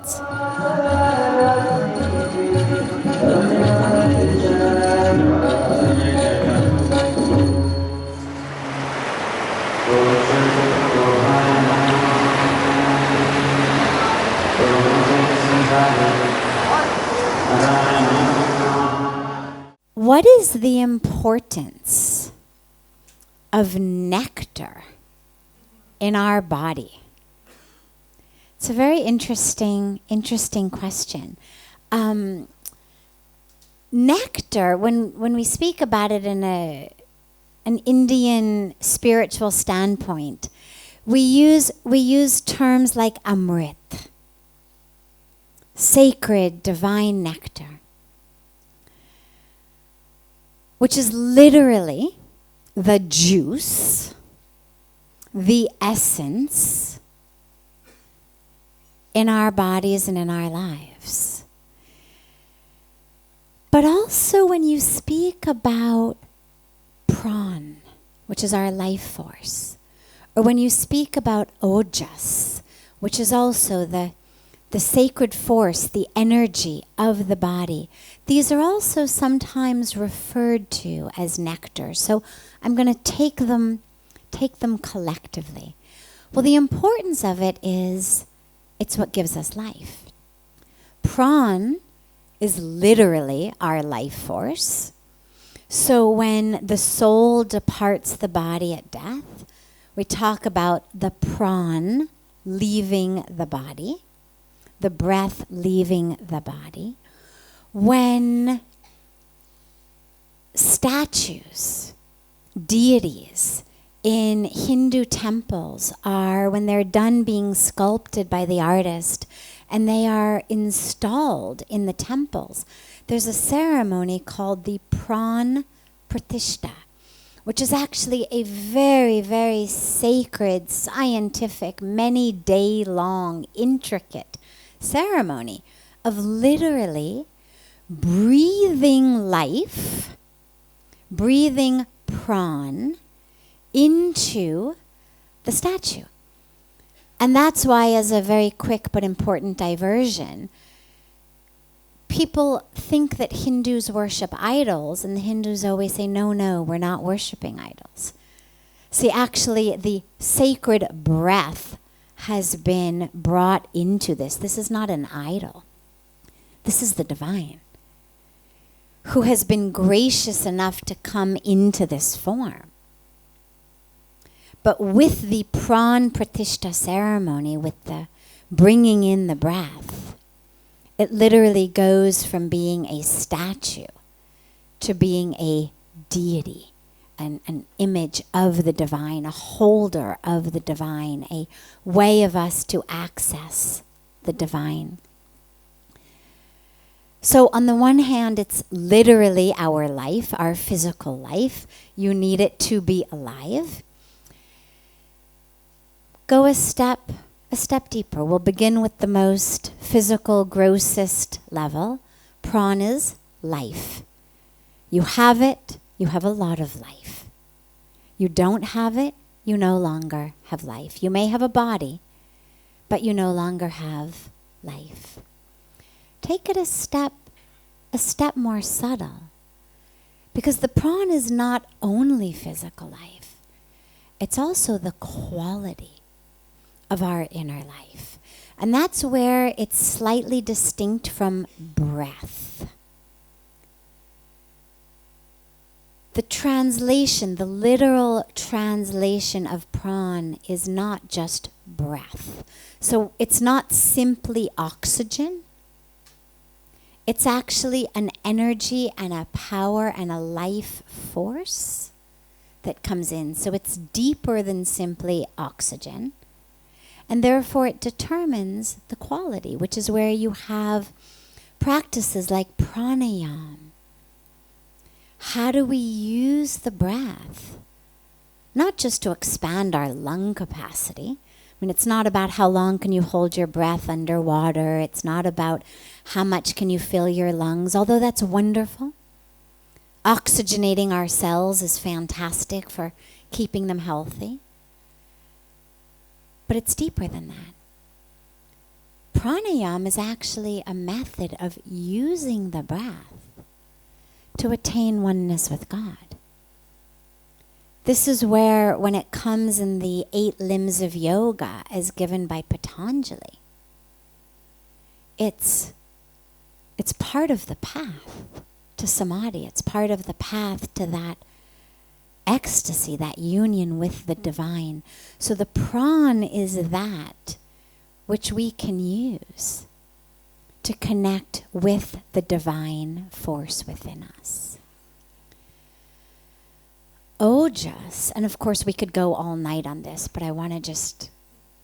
importance. What is the importance of nectar in our body? It's a very interesting question. Nectar, when we speak about it in an Indian spiritual standpoint, we use terms like amrit, sacred, divine nectar, which is literally the juice, the essence in our bodies and in our lives. But also when you speak about prana, which is our life force, or when you speak about ojas, which is also the sacred force, the energy of the body, these are also sometimes referred to as nectar. So I'm going to take them collectively. Well, the importance of it is it's what gives us life. Prana is literally our life force. So when the soul departs the body at death, we talk about the prana leaving the body, the breath leaving the body. When statues, deities in Hindu temples when they're done being sculpted by the artist and they are installed in the temples, there's a ceremony called the prana pratishtha, which is actually a very, very sacred, scientific, many-day-long, intricate ceremony of literally breathing life, breathing prana into the statue. And that's why, as a very quick but important diversion, people think that Hindus worship idols, and the Hindus always say, no, we're not worshiping idols. See, actually, the sacred breath has been brought into this. This is not an idol. This is the divine, who has been gracious enough to come into this form. But with the prana pratishtha ceremony, with the bringing in the breath, it literally goes from being a statue to being a deity, an image of the divine, a holder of the divine, a way of us to access the divine. So on the one hand, it's literally our life, our physical life. You need it to be alive. Go a step deeper. We'll begin with the most physical, grossest level. Prana's life. You have it, you have a lot of life. You don't have it, you no longer have life. You may have a body, but you no longer have life. Take it a step more subtle. Because the prana is not only physical life, it's also the quality of our inner life. And that's where it's slightly distinct from breath. The translation, the literal translation of prana is not just breath. So it's not simply oxygen. It's actually an energy and a power and a life force that comes in. So it's deeper than simply oxygen. And therefore it determines the quality, which is where you have practices like pranayama. How do we use the breath? Not just to expand our lung capacity. I mean, it's not about how long can you hold your breath underwater. It's not about how much can you fill your lungs, although that's wonderful. Oxygenating our cells is fantastic for keeping them healthy. But it's deeper than that. pranayama is actually a method of using the breath to attain oneness with God. This is where, when it comes in the 8 limbs of yoga as given by Patanjali, it's part of the path to samadhi. It's part of the path to that ecstasy, that union with the divine. So the prana is that which we can use to connect with the divine force within us. Ojas, and of course we could go all night on this, but I want to just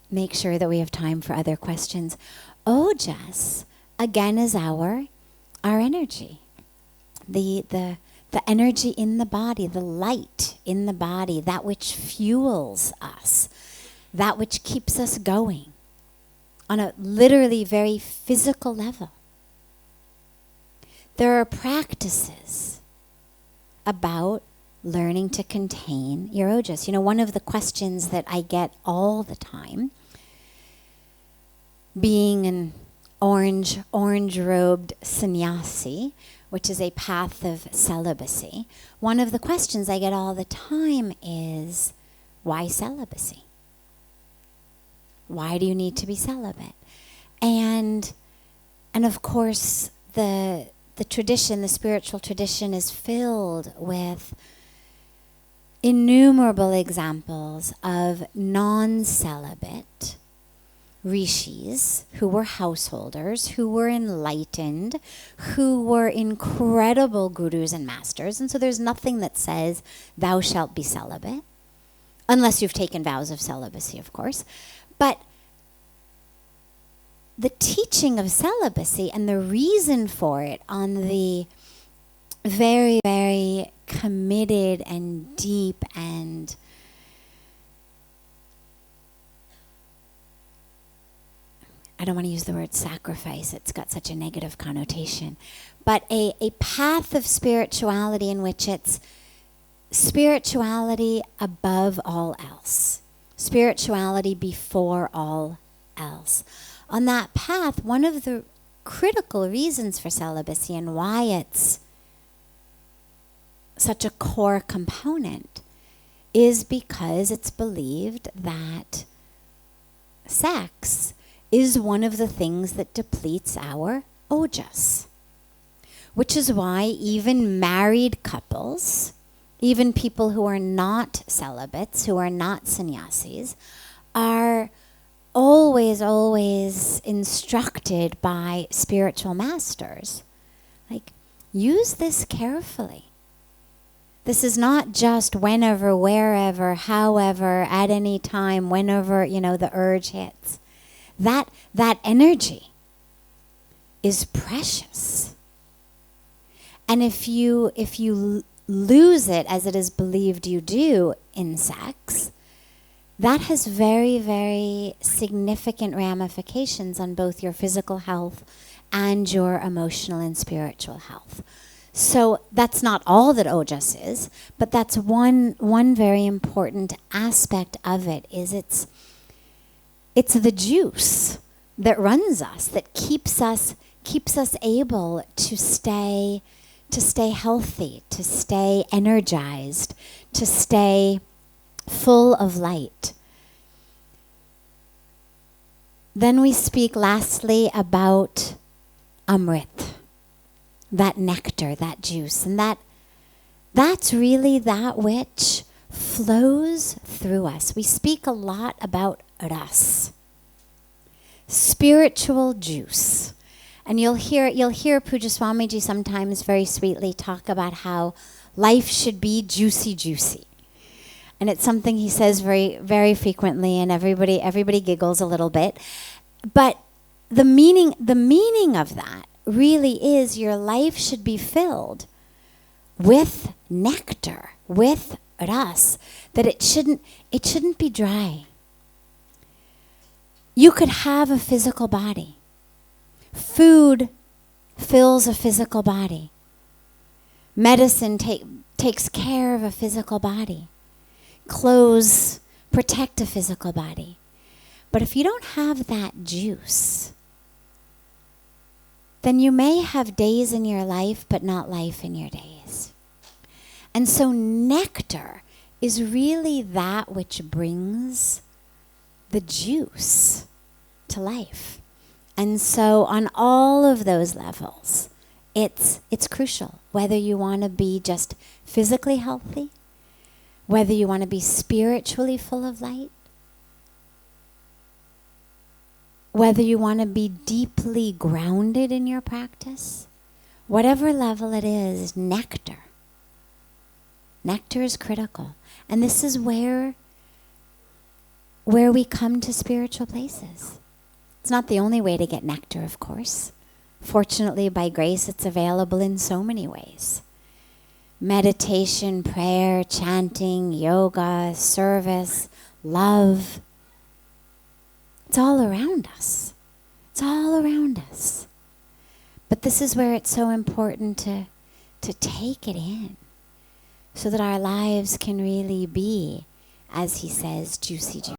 make sure that we have time for other questions. Ojas, again, is our energy. The energy in the body, the light in the body, that which fuels us, that which keeps us going on a literally very physical level. There are practices about learning to contain your ojas. You know, one of the questions that I get all the time, being an orange-robed sannyasi, which is a path of celibacy, one of the questions I get all the time is, why celibacy? Why do you need to be celibate? And of course, the tradition, the spiritual tradition, is filled with innumerable examples of non-celibate rishis who were householders, who were enlightened, who were incredible gurus and masters. And so there's nothing that says thou shalt be celibate, unless you've taken vows of celibacy, of course. But the teaching of celibacy and the reason for it on the very, very committed and deep and I don't want to use the word sacrifice, it's got such a negative connotation, but a path of spirituality in which it's spirituality above all else, spirituality before all else. On that path, one of the critical reasons for celibacy and why it's such a core component is because it's believed that sex is one of the things that depletes our ojas, which is why even married couples, even people who are not celibates, who are not sannyasis, are always instructed by spiritual masters. Like, use this carefully. This is not just whenever, wherever, however, at any time, whenever, the urge hits. That energy is precious. And if you lose it, as it is believed you do in sex, that has very, very significant ramifications on both your physical health and your emotional and spiritual health. So that's not all that ojas is, but that's one very important aspect of it. Is it's the juice that runs us, that keeps us able to stay healthy, to stay energized, to stay full of light. Then we speak lastly about amrit, that nectar, that juice, and that's really that which flows through us. We speak a lot about ras, spiritual juice. And you'll hear Puja Swamiji sometimes very sweetly talk about how life should be juicy, juicy. And it's something he says very, very frequently, and everybody giggles a little bit. But the meaning of that really is your life should be filled with nectar, with ras, that it shouldn't be dry. You could have a physical body. Food fills a physical body. Medicine takes care of a physical body. Clothes protect a physical body. But if you don't have that juice, then you may have days in your life, but not life in your days. And so nectar is really that which brings the juice to life. And so on all of those levels, it's crucial, whether you want to be just physically healthy, whether you want to be spiritually full of light, whether you want to be deeply grounded in your practice, whatever level it is, nectar. Nectar is critical. And this is where we come to spiritual places. It's not the only way to get nectar, of course. Fortunately, by grace, it's available in so many ways. Meditation, prayer, chanting, yoga, service, love. It's all around us. It's all around us. But this is where it's so important to take it in so that our lives can really be, as he says, juicy, juicy.